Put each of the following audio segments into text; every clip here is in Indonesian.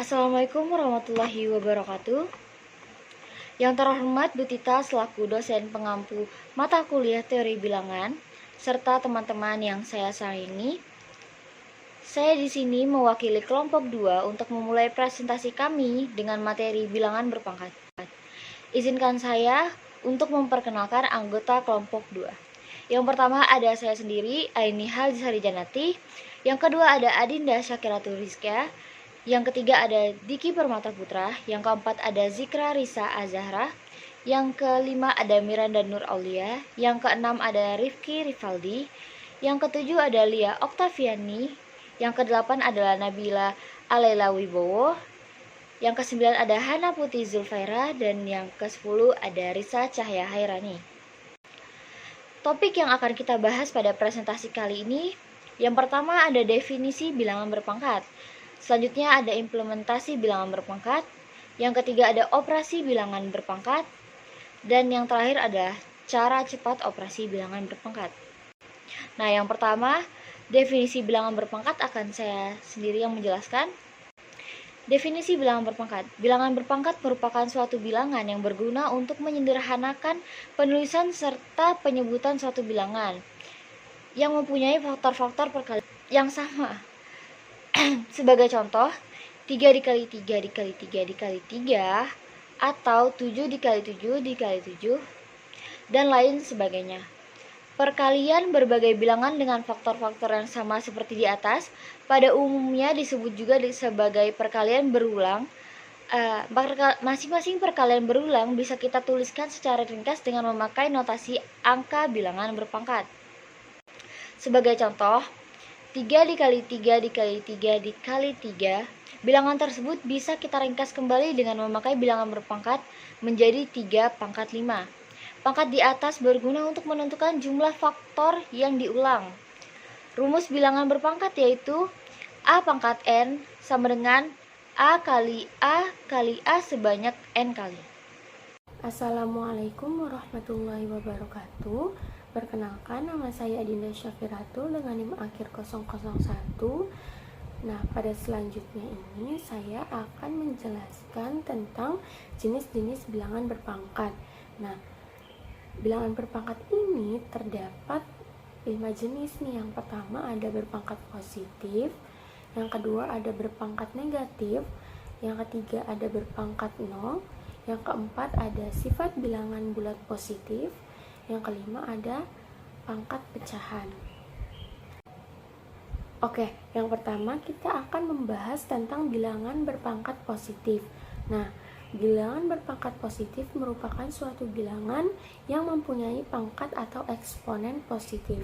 Assalamualaikum warahmatullahi wabarakatuh. Yang terhormat Bu Tita selaku dosen pengampu mata kuliah teori bilangan serta teman-teman yang saya sayangi. Saya di sini mewakili kelompok 2 untuk memulai presentasi kami dengan materi bilangan berpangkat. Izinkan saya untuk memperkenalkan anggota kelompok 2. Yang pertama ada saya sendiri, Aini Haldisari Janati. Yang kedua ada Adinda Syakiratul Rizka. Yang ketiga ada Diki Permata Putra. Yang keempat ada Zikra Risa Azahra. Yang kelima ada Miranda Nur Aulia. Yang keenam ada Rifki Rifaldi. Yang ketujuh ada Lia Oktaviani. Yang kedelapan adalah Nabila Alela Wibowo. Yang kesembilan ada Hana Putih Zulfaira. Dan yang ke-10 ada Risa Cahya Hairani. Topik yang akan kita bahas pada presentasi kali ini, yang pertama ada definisi bilangan berpangkat. Selanjutnya ada implementasi bilangan berpangkat. Yang ketiga ada operasi bilangan berpangkat. Dan yang terakhir adalah cara cepat operasi bilangan berpangkat. Nah, yang pertama, definisi bilangan berpangkat akan saya sendiri yang menjelaskan. Definisi bilangan berpangkat. Bilangan berpangkat merupakan suatu bilangan yang berguna untuk menyederhanakan penulisan serta penyebutan suatu bilangan yang mempunyai faktor-faktor perkalian yang sama. Sebagai contoh, 3 dikali 3 dikali 3 dikali 3 atau 7 dikali 7 dikali 7 dan lain sebagainya. Perkalian berbagai bilangan dengan faktor-faktor yang sama seperti di atas pada umumnya disebut juga sebagai perkalian berulang. Masing-masing perkalian berulang bisa kita tuliskan secara ringkas dengan memakai notasi angka bilangan berpangkat. Sebagai contoh, 3 dikali 3 dikali 3 dikali 3, bilangan tersebut bisa kita ringkas kembali dengan memakai bilangan berpangkat menjadi 3 pangkat 5. Pangkat di atas berguna untuk menentukan jumlah faktor yang diulang. Rumus bilangan berpangkat yaitu A pangkat N sama dengan A kali A sebanyak N kali. Assalamualaikum warahmatullahi wabarakatuh. Perkenalkan, nama saya Adinda Syakiratul dengan NIM akhir 001. Nah, pada selanjutnya ini saya akan menjelaskan tentang jenis-jenis bilangan berpangkat. Nah, bilangan berpangkat ini terdapat 5 jenis nih. Yang pertama ada berpangkat positif, yang kedua ada berpangkat negatif, yang ketiga ada berpangkat 0, yang keempat ada sifat bilangan bulat positif, yang kelima ada pangkat pecahan. Oke, yang pertama kita akan membahas tentang bilangan berpangkat positif. Nah, bilangan berpangkat positif merupakan suatu bilangan yang mempunyai pangkat atau eksponen positif.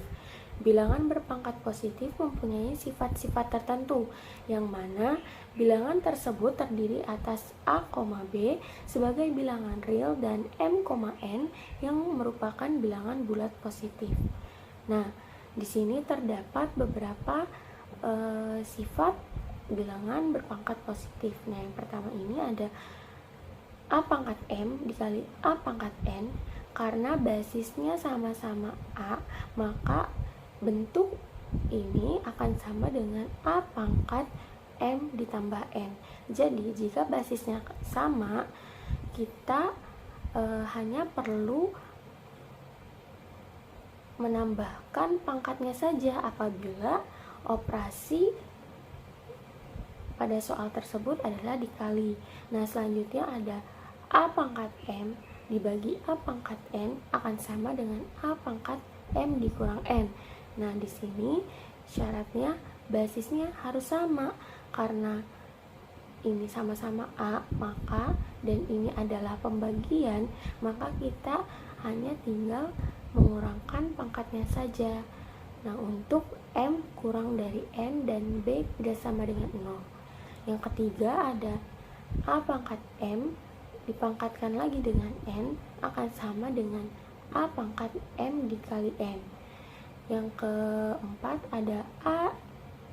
Bilangan berpangkat positif mempunyai sifat-sifat tertentu, yang mana bilangan tersebut terdiri atas A, B sebagai bilangan real dan M, N yang merupakan bilangan bulat positif. Nah, di sini terdapat beberapa sifat bilangan berpangkat positif. Nah, yang pertama ini ada A pangkat M dikali A pangkat N. Karena basisnya sama-sama A, maka bentuk ini akan sama dengan A pangkat M ditambah N. Jadi jika basisnya sama, kita hanya perlu menambahkan pangkatnya saja apabila operasi pada soal tersebut adalah dikali. Nah, selanjutnya ada A pangkat M dibagi A pangkat N akan sama dengan A pangkat M dikurang N. Nah, di sini syaratnya basisnya harus sama. Karena ini sama-sama A, maka dan ini adalah pembagian, maka kita hanya tinggal mengurangkan pangkatnya saja. Nah, untuk M kurang dari N dan B tidak sama dengan 0. Yang ketiga ada A pangkat M dipangkatkan lagi dengan N akan sama dengan A pangkat M dikali N. Yang keempat ada A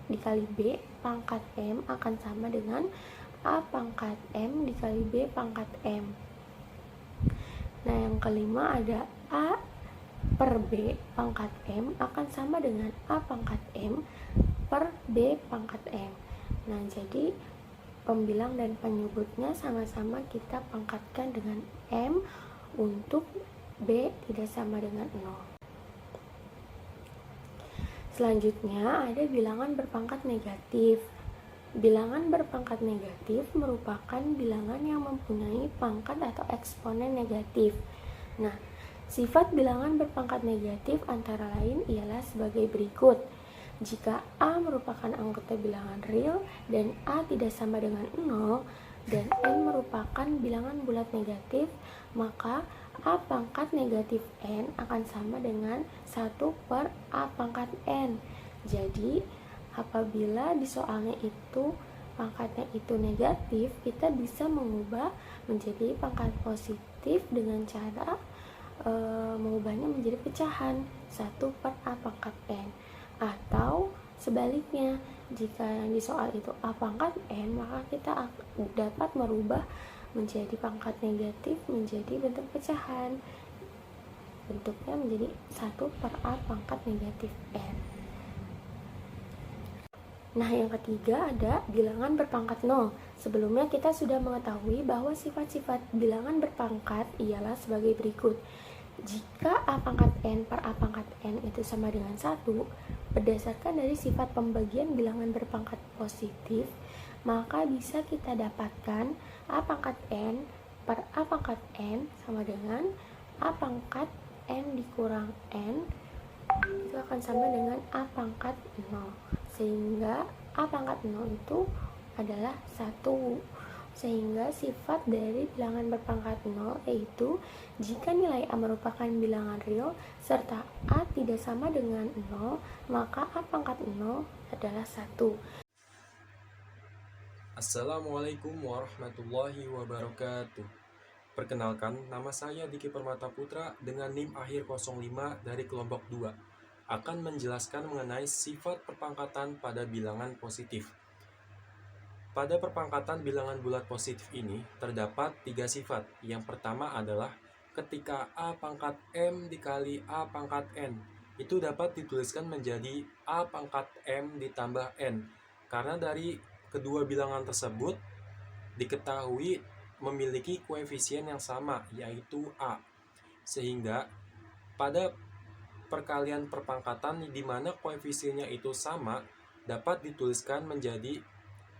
dikali B pangkat M akan sama dengan A pangkat M dikali B pangkat M. Nah, yang kelima ada A per B pangkat M akan sama dengan A pangkat M per B pangkat M. Nah, jadi pembilang dan penyebutnya sama-sama kita pangkatkan dengan M untuk B tidak sama dengan 0. Selanjutnya ada bilangan berpangkat negatif. Bilangan berpangkat negatif merupakan bilangan yang mempunyai pangkat atau eksponen negatif. Nah, sifat bilangan berpangkat negatif antara lain ialah sebagai berikut. Jika A merupakan anggota bilangan real dan A tidak sama dengan 0 dan N merupakan bilangan bulat negatif, maka A pangkat negatif N akan sama dengan 1 per A pangkat N. Jadi, apabila di soalnya itu pangkatnya itu negatif, kita bisa mengubah menjadi pangkat positif dengan cara mengubahnya menjadi pecahan 1 per A pangkat N. Atau sebaliknya, jika yang di soal itu A pangkat N, maka kita dapat merubah menjadi pangkat negatif menjadi bentuk pecahan. Bentuknya menjadi 1 per A pangkat negatif N. Nah, yang ketiga ada bilangan berpangkat 0. Sebelumnya kita sudah mengetahui bahwa sifat-sifat bilangan berpangkat ialah sebagai berikut. Jika A pangkat N per A pangkat N itu sama dengan 1, berdasarkan dari sifat pembagian bilangan berpangkat positif, maka bisa kita dapatkan A pangkat N per A pangkat N sama dengan A pangkat N dikurang N itu akan sama dengan A pangkat 0. Sehingga A pangkat 0 itu adalah 1. Sehingga sifat dari bilangan berpangkat 0 yaitu jika nilai A merupakan bilangan real serta A tidak sama dengan 0, maka A pangkat 0 adalah 1. Assalamualaikum warahmatullahi wabarakatuh. Perkenalkan, nama saya Diki Permata Putra dengan NIM akhir 05 dari kelompok 2 akan menjelaskan mengenai sifat perpangkatan pada bilangan positif. Pada perpangkatan bilangan bulat positif ini terdapat 3 sifat. Yang pertama adalah ketika A pangkat M dikali A pangkat N, itu dapat dituliskan menjadi A pangkat M ditambah N. Karena dari kedua bilangan tersebut diketahui memiliki koefisien yang sama, yaitu A. Sehingga pada perkalian perpangkatan di mana koefisiennya itu sama, dapat dituliskan menjadi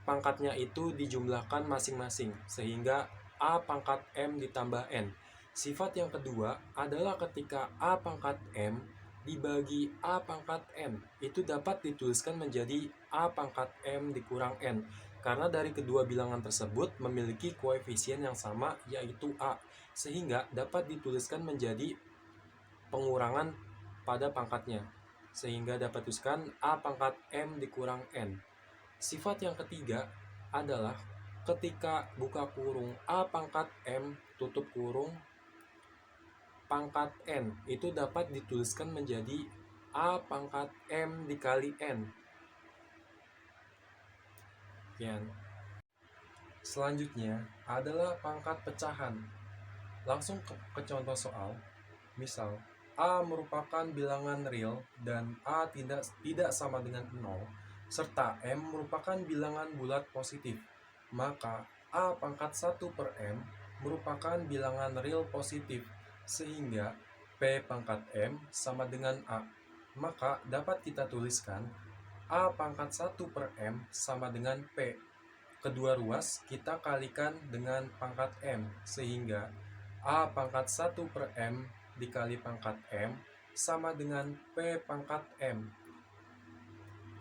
pangkatnya itu dijumlahkan masing-masing, sehingga A pangkat M ditambah N. Sifat yang kedua adalah ketika A pangkat M dibagi A pangkat N, itu dapat dituliskan menjadi A pangkat M dikurang N. Karena dari kedua bilangan tersebut memiliki koefisien yang sama, yaitu A, sehingga dapat dituliskan menjadi pengurangan pada pangkatnya, sehingga dapat dituliskan A pangkat M dikurang N. Sifat yang ketiga adalah ketika buka kurung A pangkat M tutup kurung pangkat N, itu dapat dituliskan menjadi A pangkat M dikali N. Selanjutnya adalah pangkat pecahan. Langsung ke contoh soal. Misal, A merupakan bilangan real dan A tidak sama dengan 0, serta M merupakan bilangan bulat positif. Maka A pangkat 1 per M merupakan bilangan real positif, sehingga P pangkat M sama dengan A. Maka dapat kita tuliskan A pangkat 1 per M sama dengan P. Kedua ruas kita kalikan dengan pangkat M, sehingga A pangkat 1 per M dikali pangkat M sama dengan P pangkat M.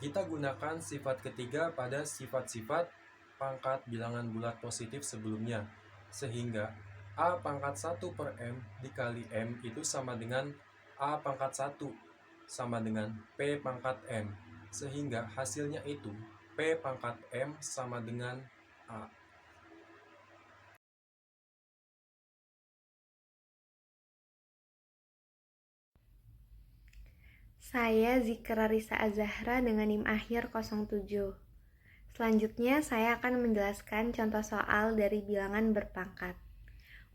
Kita gunakan sifat ketiga pada sifat-sifat pangkat bilangan bulat positif sebelumnya, sehingga A pangkat 1 per M dikali M itu sama dengan A pangkat 1 sama dengan P pangkat M, sehingga hasilnya itu P pangkat M sama dengan A. Saya Zikra Risa Azahra dengan NIM akhir 07. Selanjutnya saya akan menjelaskan contoh soal dari bilangan berpangkat.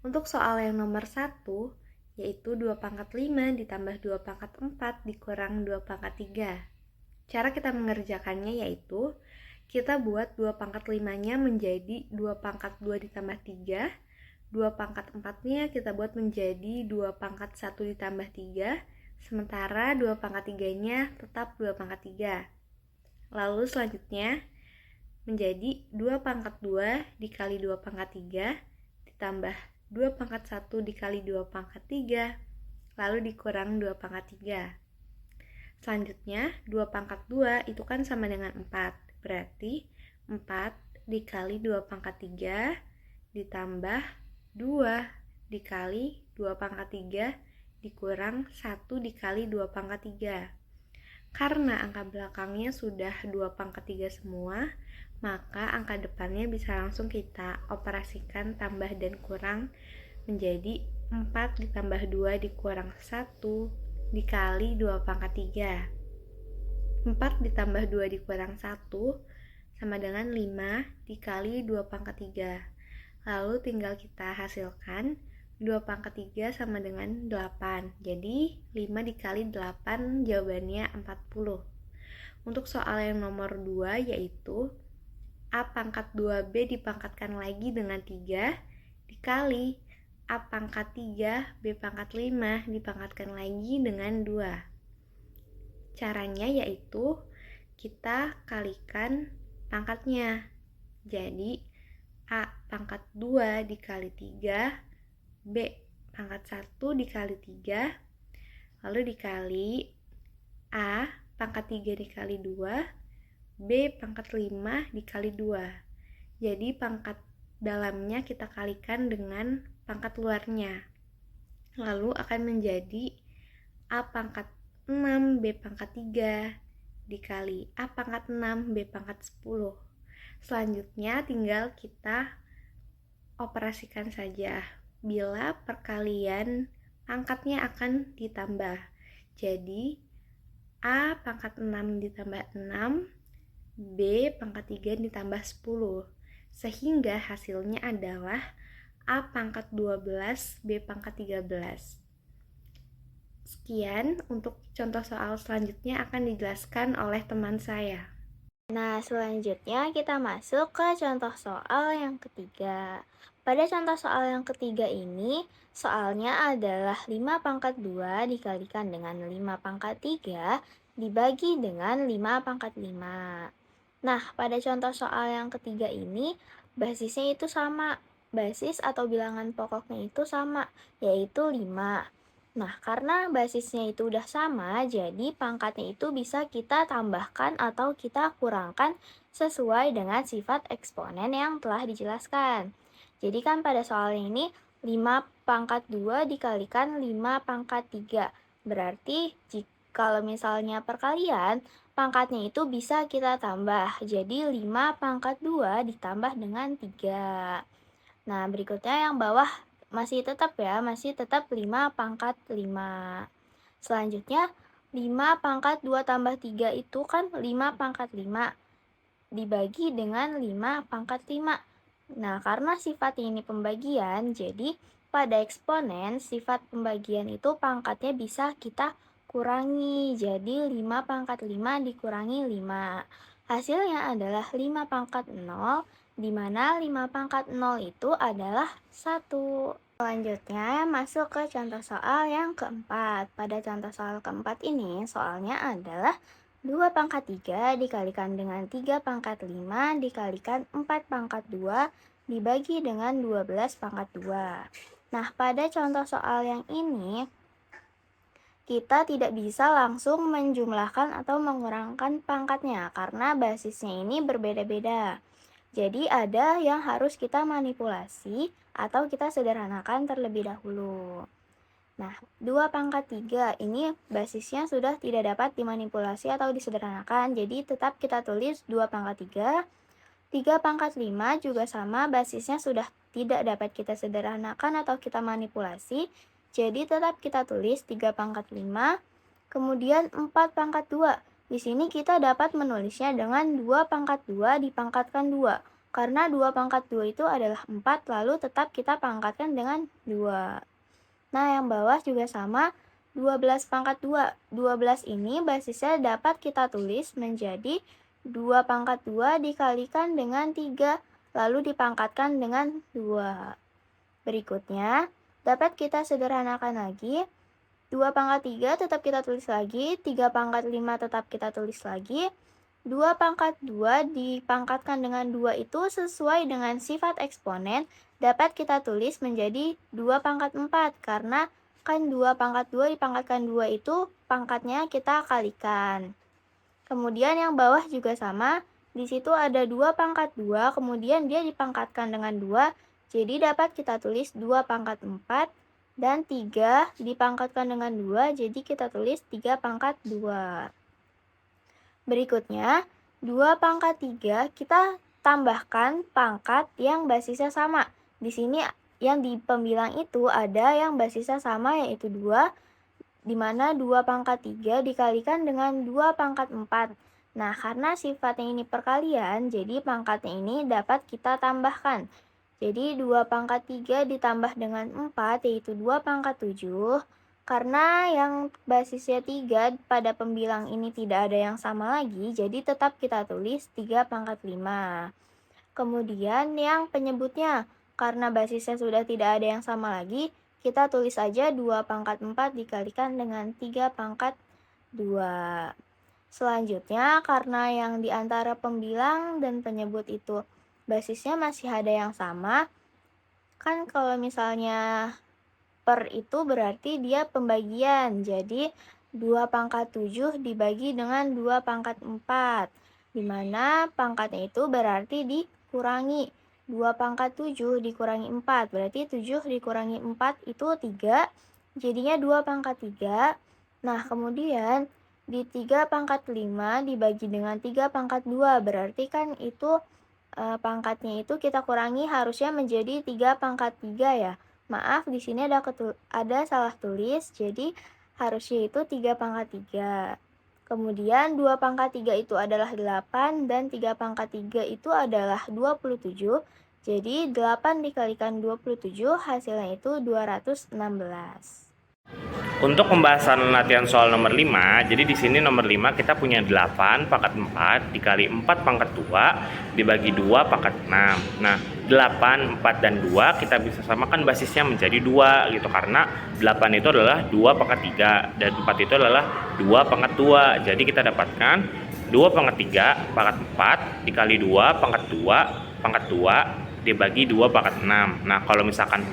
Untuk soal yang nomor 1, yaitu 2 pangkat 5 ditambah 2 pangkat 4 dikurang 2 pangkat 3. Cara kita mengerjakannya yaitu kita buat 2 pangkat 5-nya menjadi 2 pangkat 2 ditambah 3, 2 pangkat 4-nya kita buat menjadi 2 pangkat 1 ditambah 3, sementara 2 pangkat 3-nya tetap 2 pangkat 3. Lalu selanjutnya menjadi 2 pangkat 2 dikali 2 pangkat 3 ditambah 2 pangkat 1 dikali 2 pangkat 3, lalu dikurang 2 pangkat 3. Selanjutnya 2 pangkat 2 itu kan sama dengan 4, berarti 4 dikali 2 pangkat 3 ditambah 2 dikali 2 pangkat 3 dikurang 1 dikali 2 pangkat 3. Karena angka belakangnya sudah 2 pangkat 3 semua, maka angka depannya bisa langsung kita operasikan tambah dan kurang menjadi 4 ditambah 2 dikurang 1 dikali 2 pangkat 3. 4 ditambah 2 dikurang 1 sama dengan 5 dikali 2 pangkat 3. Lalu tinggal kita hasilkan 2 pangkat 3 sama dengan 8. Jadi 5 dikali 8 jawabannya 40. Untuk soal yang nomor 2 yaitu A pangkat 2B dipangkatkan lagi dengan 3 dikali A pangkat 3 B pangkat 5 dipangkatkan lagi dengan 2. Caranya yaitu kita kalikan pangkatnya. Jadi A pangkat 2 dikali 3, B pangkat 1 dikali 3, lalu dikali A pangkat 3 dikali 2, B pangkat 5 dikali 2. Jadi pangkat dalamnya kita kalikan dengan pangkat luarnya. Lalu akan menjadi A pangkat 6 B pangkat 3 dikali A pangkat 6 B pangkat 10. Selanjutnya tinggal kita operasikan saja. Bila perkalian pangkatnya akan ditambah. Jadi A pangkat 6 ditambah 6, B pangkat 3 ditambah 10. Sehingga hasilnya adalah A pangkat 12, B pangkat 13. Sekian untuk contoh soal selanjutnya akan dijelaskan oleh teman saya. Nah, selanjutnya kita masuk ke contoh soal yang ketiga. Pada contoh soal yang ketiga ini, soalnya adalah 5 pangkat 2 dikalikan dengan 5 pangkat 3 dibagi dengan 5 pangkat 5. Nah, pada contoh soal yang ketiga ini, basisnya itu sama. Basis atau bilangan pokoknya itu sama, yaitu 5. Nah, karena basisnya itu udah sama, jadi pangkatnya itu bisa kita tambahkan atau kita kurangkan sesuai dengan sifat eksponen yang telah dijelaskan. Jadi kan pada soal ini 5 pangkat 2 dikalikan 5 pangkat 3. Berarti kalau misalnya perkalian, pangkatnya itu bisa kita tambah. Jadi 5 pangkat 2 ditambah dengan 3. Nah, berikutnya yang bawah masih tetap 5 pangkat 5. Selanjutnya 5 pangkat 2 tambah 3 itu kan 5 pangkat 5 dibagi dengan 5 pangkat 5. Nah, karena sifat ini pembagian, jadi pada eksponen sifat pembagian itu pangkatnya bisa kita kurangi. Jadi 5 pangkat 5 dikurangi 5. Hasilnya adalah 5 pangkat 0, di mana 5 pangkat 0 itu adalah 1. Selanjutnya masuk ke contoh soal yang keempat. Pada contoh soal keempat ini, soalnya adalah 2 pangkat 3 dikalikan dengan 3 pangkat 5 dikalikan 4 pangkat 2 dibagi dengan 12 pangkat 2. Nah, pada contoh soal yang ini, kita tidak bisa langsung menjumlahkan atau mengurangkan pangkatnya karena basisnya ini berbeda-beda. Jadi ada yang harus kita manipulasi atau kita sederhanakan terlebih dahulu. Nah, 2 pangkat 3 ini basisnya sudah tidak dapat dimanipulasi atau disederhanakan. Jadi tetap kita tulis 2 pangkat 3. 3 pangkat 5 juga sama, basisnya sudah tidak dapat kita sederhanakan atau kita manipulasi. Jadi tetap kita tulis 3 pangkat 5. Kemudian 4 pangkat 2. Di sini kita dapat menulisnya dengan 2 pangkat 2 dipangkatkan 2. Karena 2 pangkat 2 itu adalah 4, lalu tetap kita pangkatkan dengan 2. Nah, yang bawah juga sama, 12 pangkat 2. 12 ini basisnya dapat kita tulis menjadi 2 pangkat 2 dikalikan dengan 3, lalu dipangkatkan dengan 2. Berikutnya, dapat kita sederhanakan lagi. 2 pangkat 3 tetap kita tulis lagi, 3 pangkat 5 tetap kita tulis lagi. 2 pangkat 2 dipangkatkan dengan 2 itu sesuai dengan sifat eksponen, dapat kita tulis menjadi 2 pangkat 4, karena kan 2 pangkat 2 dipangkatkan 2 itu pangkatnya kita kalikan. Kemudian yang bawah juga sama, di situ ada 2 pangkat 2, kemudian dia dipangkatkan dengan 2, jadi dapat kita tulis 2 pangkat 4, dan 3 dipangkatkan dengan 2, jadi kita tulis 3 pangkat 2. Berikutnya, 2 pangkat 3 kita tambahkan pangkat yang basisnya sama. Di sini yang di pembilang itu ada yang basisnya sama, yaitu 2, di mana 2 pangkat 3 dikalikan dengan 2 pangkat 4. Nah, karena sifatnya ini perkalian, jadi pangkatnya ini dapat kita tambahkan. Jadi 2 pangkat 3 ditambah dengan 4, yaitu 2 pangkat 7. Karena yang basisnya 3 pada pembilang ini tidak ada yang sama lagi, jadi tetap kita tulis 3 pangkat 5. Kemudian yang penyebutnya, karena basisnya sudah tidak ada yang sama lagi, kita tulis saja 2 pangkat 4 dikalikan dengan 3 pangkat 2. Selanjutnya, karena yang di antara pembilang dan penyebut itu basisnya masih ada yang sama, kan kalau misalnya per itu berarti dia pembagian, jadi 2 pangkat 7 dibagi dengan 2 pangkat 4, di mana pangkatnya itu berarti dikurangi. 2 pangkat 7 dikurangi 4, berarti 7 dikurangi 4 itu 3, jadinya 2 pangkat 3. Nah, kemudian di 3 pangkat 5 dibagi dengan 3 pangkat 2, berarti kan itu pangkatnya itu kita kurangi harusnya menjadi 3 pangkat 3 ya. Maaf, di sini ada salah tulis, jadi harusnya itu 3 pangkat 3. Kemudian 2 pangkat 3 itu adalah 8 dan 3 pangkat 3 itu adalah 27. Jadi 8 dikalikan 27 hasilnya itu 216. Untuk pembahasan latihan soal nomor 5, jadi di sini nomor 5 kita punya 8 pangkat 4 dikali 4 pangkat 2 dibagi 2 pangkat 6. Nah, 8, 4, dan 2 kita bisa samakan basisnya menjadi 2 gitu, karena 8 itu adalah 2 pangkat 3 dan 4 itu adalah 2 pangkat 2. Jadi kita dapatkan 2 pangkat 3 pangkat 4 dikali 2 pangkat 2 dibagi 2 pangkat 6. Nah, kalau misalkan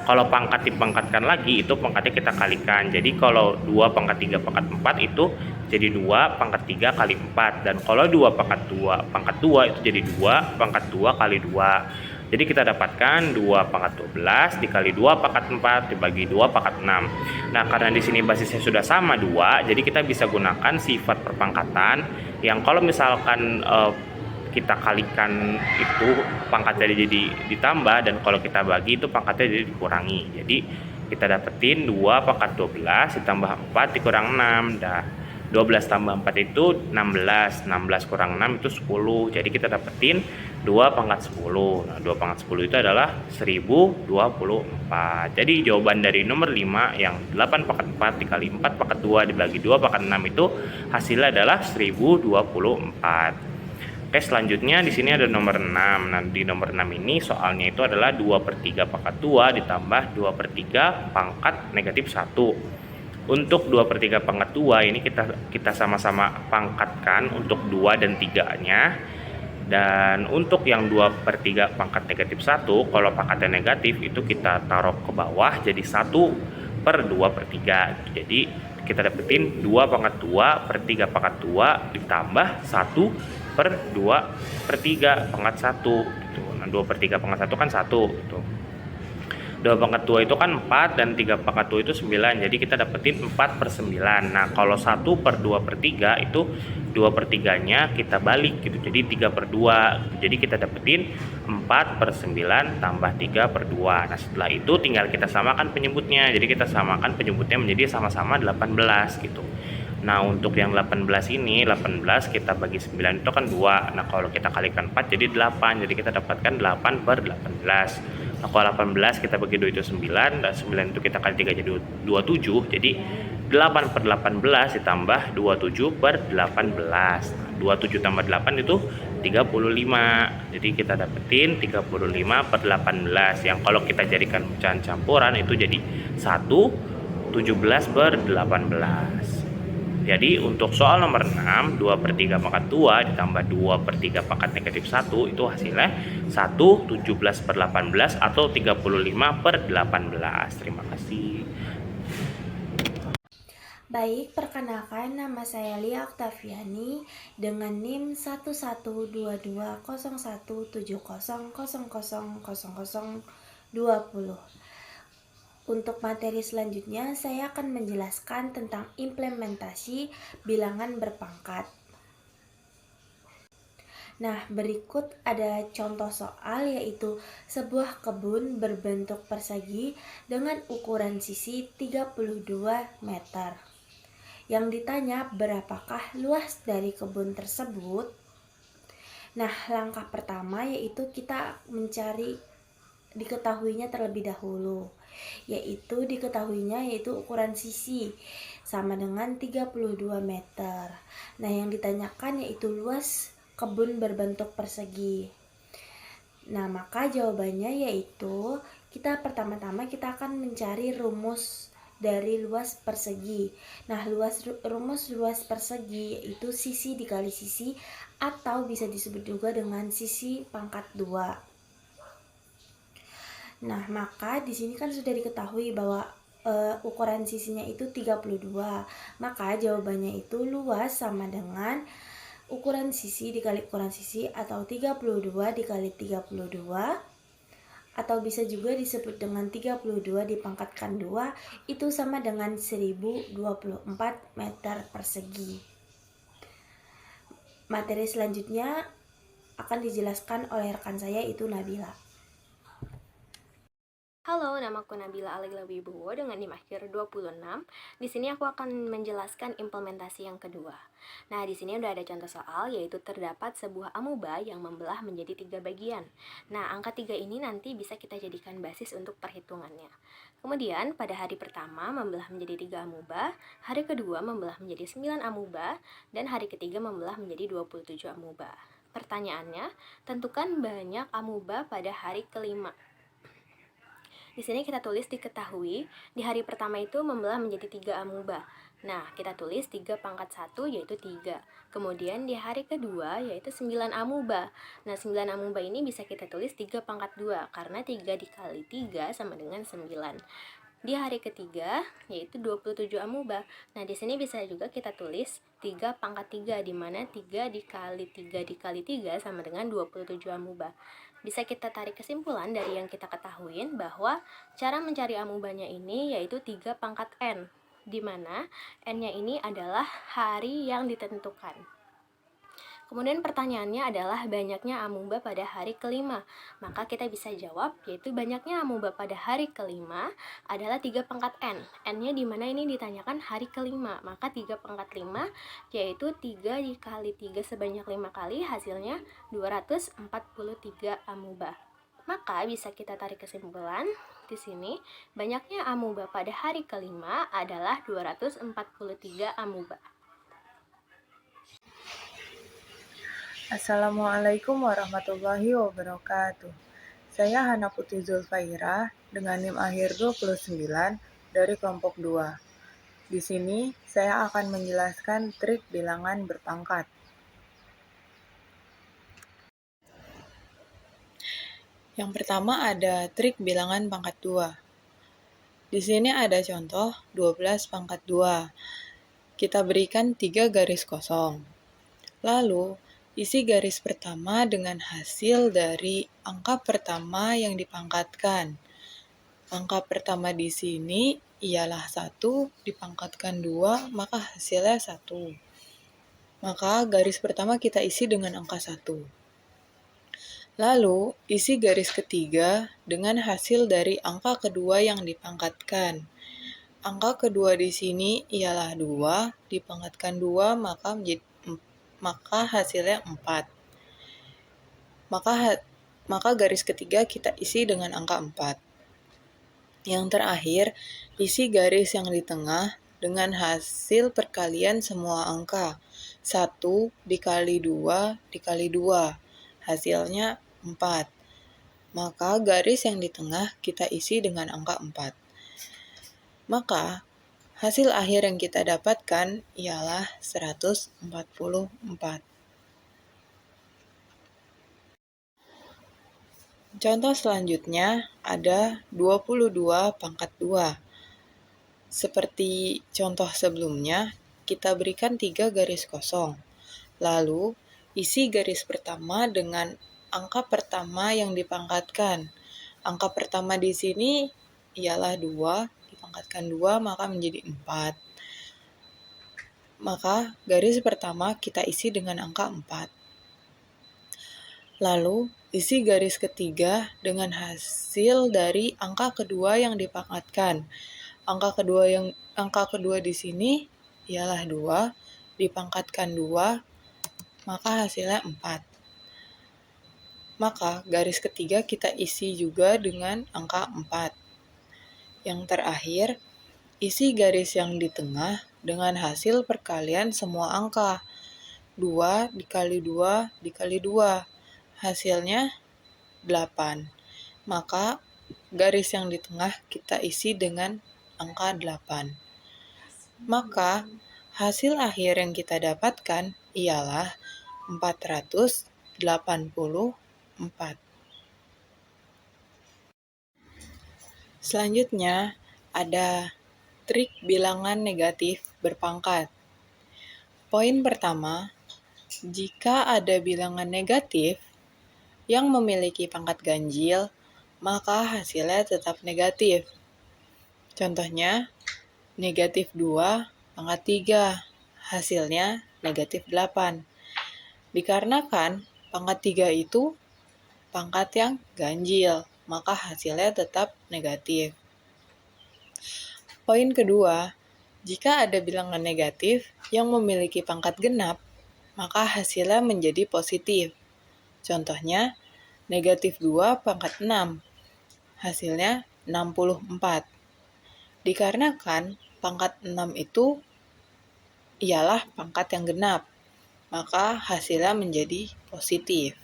kalau pangkat dipangkatkan lagi, itu pangkatnya kita kalikan. Jadi kalau 2 pangkat 3 pangkat 4 itu jadi 2 pangkat 3 kali 4. Dan kalau 2 pangkat 2 pangkat 2 itu jadi 2 pangkat 2 kali 2. Jadi kita dapatkan 2 pangkat 12 dikali 2 pangkat 4 dibagi 2 pangkat 6. Nah, karena di sini basisnya sudah sama 2, jadi kita bisa gunakan sifat perpangkatan yang kalau misalkan kita kalikan itu pangkatnya jadi ditambah, dan kalau kita bagi itu pangkatnya jadi dikurangi. Jadi kita dapetin 2 pangkat 12 ditambah 4 dikurang 6. Dah 12 tambah 4 itu 16. 16 kurang 6 itu 10. Jadi kita dapetin 2 pangkat 10. Nah, 2 pangkat 10 itu adalah 1024. Jadi jawaban dari nomor 5 yang 8 pangkat 4 dikali 4 pangkat 2 dibagi 2 pangkat 6 itu hasilnya adalah 1024. Oke, selanjutnya di sini ada nomor 6. Nah, di nomor 6 ini soalnya itu adalah 2/3 pangkat 2 ditambah 2/3 pangkat negatif 1. Untuk 2/3 pangkat 2 ini kita sama-sama pangkatkan untuk 2 dan 3-nya. Dan untuk yang 2/3 pangkat negatif 1, kalau pangkatnya negatif itu kita taruh ke bawah jadi 1/2/3. Jadi kita dapetin 2 pangkat 2 per 3 pangkat 2 ditambah 1/2/3 pangkat 1 gitu. Nah, 2/3 pangkat 1 kan 1 gitu. 2 pangkat 2 itu kan 4 dan 3 pangkat 2 itu 9. Jadi kita dapetin 4/9. Nah, kalau 1/2/3 itu 2/3-nya kita balik gitu. Jadi 3/2 gitu. Jadi kita dapetin 4/9 tambah 3/2. Nah, setelah itu tinggal kita samakan penyebutnya. Jadi kita samakan penyebutnya menjadi sama-sama 18 gitu. Nah, untuk yang 18 ini, 18 kita bagi 9 itu kan 2. Nah, kalau kita kalikan 4 jadi 8. Jadi kita dapatkan 8/18. Nah, kalau 18 kita bagi 2 itu 9. Dan 9 itu kita kali 3 jadi 27. Jadi 8/18 ditambah 27/18. 27 tambah 8 itu 35. Jadi kita dapetin 35 per 18. Yang kalau kita jadikan pecahan campuran itu jadi 1, 17 per 18. Jadi untuk soal nomor 6, 2 per 3 pangkat 2 ditambah 2 per 3 pangkat negatif 1 itu hasilnya 1, 17 per 18 atau 35 per 18. Terima kasih. Baik, perkenalkan nama saya Lia Oktaviani dengan NIM 11220170000020. Untuk materi selanjutnya, saya akan menjelaskan tentang implementasi bilangan berpangkat. Nah, berikut ada contoh soal, yaitu sebuah kebun berbentuk persegi dengan ukuran sisi 32 meter. Yang ditanya, berapakah luas dari kebun tersebut? Nah, langkah pertama yaitu kita mencari diketahuinya terlebih dahulu, yaitu ukuran sisi sama dengan 32 meter. Nah, yang ditanyakan yaitu luas kebun berbentuk persegi. Nah, maka jawabannya yaitu pertama-tama kita akan mencari rumus dari luas persegi. Nah, rumus luas persegi yaitu sisi dikali sisi, atau bisa disebut juga dengan sisi pangkat 2. Nah, maka di sini kan sudah diketahui bahwa ukuran sisinya itu 32. Maka jawabannya itu luas sama dengan ukuran sisi dikali ukuran sisi, atau 32 dikali 32, atau bisa juga disebut dengan 32 dipangkatkan 2, itu sama dengan 1024 meter persegi. Materi selanjutnya akan dijelaskan oleh rekan saya, itu Nabila. Halo, namaku Nabila Alegla Wibowo dengan NIM akhir 26. Di sini aku akan menjelaskan implementasi yang kedua. Nah, di sini udah ada contoh soal, yaitu terdapat sebuah amuba yang membelah menjadi 3 bagian. Nah, angka 3 ini nanti bisa kita jadikan basis untuk perhitungannya. Kemudian, pada hari pertama membelah menjadi 3 amuba, hari kedua membelah menjadi 9 amuba, dan hari ketiga membelah menjadi 27 amuba. Pertanyaannya, tentukan banyak amuba pada hari kelima. Di sini kita tulis diketahui, di hari pertama itu membelah menjadi 3 amuba. Nah, kita tulis 3 pangkat 1 yaitu 3. Kemudian di hari kedua yaitu 9 amuba. Nah, 9 amuba ini bisa kita tulis 3 pangkat 2 karena 3 dikali 3 sama dengan 9. Di hari ketiga yaitu 27 amuba. Nah, di sini bisa juga kita tulis 3 pangkat 3, di mana 3 dikali 3 dikali 3 sama dengan 27 amuba. Bisa kita tarik kesimpulan dari yang kita ketahuin bahwa cara mencari amubanya ini yaitu 3 pangkat N, di mana N-nya ini adalah hari yang ditentukan. Kemudian pertanyaannya adalah banyaknya amuba pada hari kelima. Maka kita bisa jawab yaitu banyaknya amuba pada hari kelima adalah 3 pangkat N. N-nya di mana ini ditanyakan hari kelima. Maka 3 pangkat 5 yaitu 3 dikali 3 sebanyak 5 kali, hasilnya 243 amuba. Maka bisa kita tarik kesimpulan di sini banyaknya amuba pada hari kelima adalah 243 amuba. Assalamualaikum warahmatullahi wabarakatuh. Saya Hana Putri Zulfairah dengan NIM akhir 29 dari kelompok 2. Di sini saya akan menjelaskan trik bilangan berpangkat. Yang pertama ada trik bilangan pangkat 2. Di sini ada contoh 12 pangkat 2. Kita berikan 3 garis kosong. Lalu isi garis pertama dengan hasil dari angka pertama yang dipangkatkan. Angka pertama di sini ialah 1 dipangkatkan 2, maka hasilnya 1. Maka garis pertama kita isi dengan angka 1. Lalu isi garis ketiga dengan hasil dari angka kedua yang dipangkatkan. Angka kedua di sini ialah 2 dipangkatkan 2, maka hasilnya 4. Maka garis ketiga kita isi dengan angka 4. Yang terakhir, isi garis yang di tengah dengan hasil perkalian semua angka. 1 dikali 2 dikali 2, hasilnya 4. Maka garis yang di tengah kita isi dengan angka 4. Maka hasil akhir yang kita dapatkan ialah 144. Contoh selanjutnya ada 22 pangkat 2. Seperti contoh sebelumnya, kita berikan 3 garis kosong. Lalu, isi garis pertama dengan angka pertama yang dipangkatkan. Angka pertama di sini ialah 2, dipangkatkan 2 maka menjadi 4. Maka garis pertama kita isi dengan angka 4. Lalu, isi garis ketiga dengan hasil dari angka kedua yang dipangkatkan. Angka kedua di sini ialah 2, dipangkatkan 2, maka hasilnya 4. Maka garis ketiga kita isi juga dengan angka 4. Yang terakhir, isi garis yang di tengah dengan hasil perkalian semua angka. 2 dikali 2 dikali 2, hasilnya 8. Maka garis yang di tengah kita isi dengan angka 8. Maka hasil akhir yang kita dapatkan ialah 484. Selanjutnya ada trik bilangan negatif berpangkat. Poin pertama, jika ada bilangan negatif yang memiliki pangkat ganjil, maka hasilnya tetap negatif. Contohnya, negatif 2 pangkat 3, hasilnya negatif 8. Dikarenakan pangkat 3 itu pangkat yang ganjil, maka hasilnya tetap negatif. Poin kedua, jika ada bilangan negatif yang memiliki pangkat genap, maka hasilnya menjadi positif. Contohnya, negatif 2 pangkat 6, hasilnya 64. Dikarenakan pangkat 6 itu ialah pangkat yang genap, maka hasilnya menjadi positif.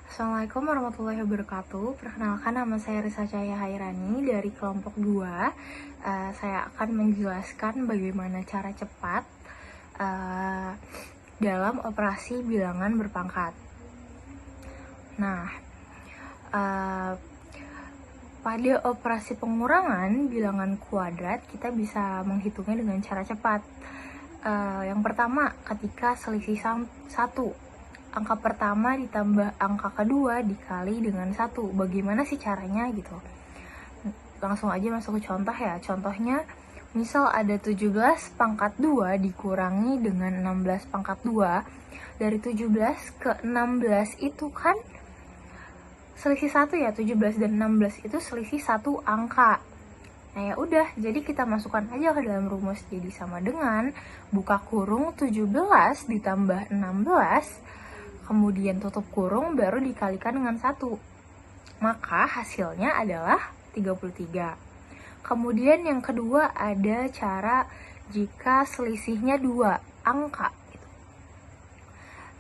Assalamualaikum warahmatullahi wabarakatuh. Perkenalkan, nama saya Risa Cahaya Hairani dari kelompok 2. Saya akan menjelaskan bagaimana cara cepat dalam operasi bilangan berpangkat. Nah, pada operasi pengurangan bilangan kuadrat, kita bisa menghitungnya dengan cara cepat. Yang pertama, ketika selisih 1. Angka pertama ditambah angka kedua dikali dengan 1. Bagaimana sih caranya gitu? Langsung aja masuk ke contoh ya. Contohnya, misal ada 17 pangkat 2 dikurangi dengan 16 pangkat 2. Dari 17 ke 16 itu kan selisih 1 ya, 17 dan 16 itu selisih 1 angka. Nah ya udah, jadi kita masukkan aja ke dalam rumus. Jadi sama dengan buka kurung 17 ditambah 16, kemudian tutup kurung baru dikalikan dengan 1. Maka hasilnya adalah 33. Kemudian yang kedua ada cara jika selisihnya 2 angka.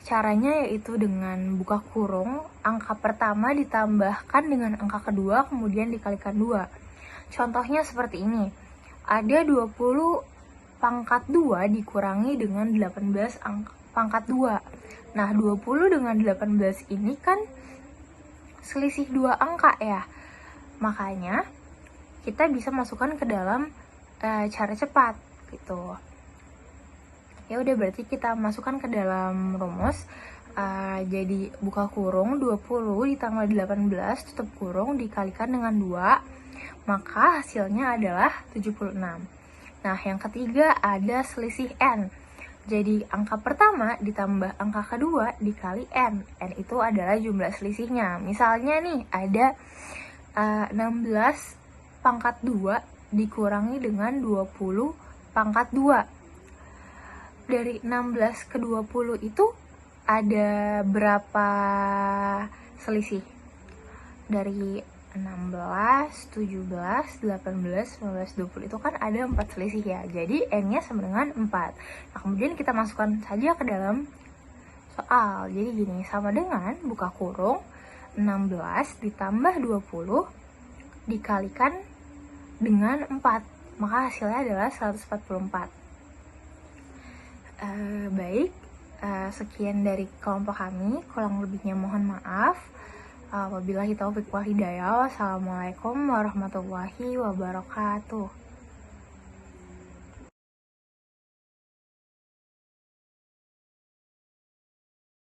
Caranya yaitu dengan buka kurung, angka pertama ditambahkan dengan angka kedua, kemudian dikalikan 2. Contohnya seperti ini. Ada 20 pangkat 2 dikurangi dengan 18 pangkat 2. Nah, 20 dengan 18 ini kan selisih 2 angka ya. Makanya kita bisa masukkan ke dalam cara cepat gitu. Ya udah, berarti kita masukkan ke dalam rumus. Jadi buka kurung 20 ditambah 18 tutup kurung dikalikan dengan 2, maka hasilnya adalah 76. Nah, yang ketiga ada selisih n. Jadi angka pertama ditambah angka kedua dikali n. N itu adalah jumlah selisihnya. Misalnya nih ada 16 pangkat 2 dikurangi dengan 20 pangkat 2. Dari 16 ke 20 itu ada berapa selisih? Dari 16, 17, 18, 19, 20 itu kan ada 4 selisih ya. Jadi N-nya sama dengan 4. Nah, kemudian kita masukkan saja ke dalam soal. Jadi gini, sama dengan buka kurung 16 ditambah 20 dikalikan dengan 4. Maka hasilnya adalah 144. Baik, sekian dari kelompok kami. Kurang lebihnya mohon maaf. Wabillahi taufiq wal hidayah. Wassalamualaikum warahmatullahi wabarakatuh.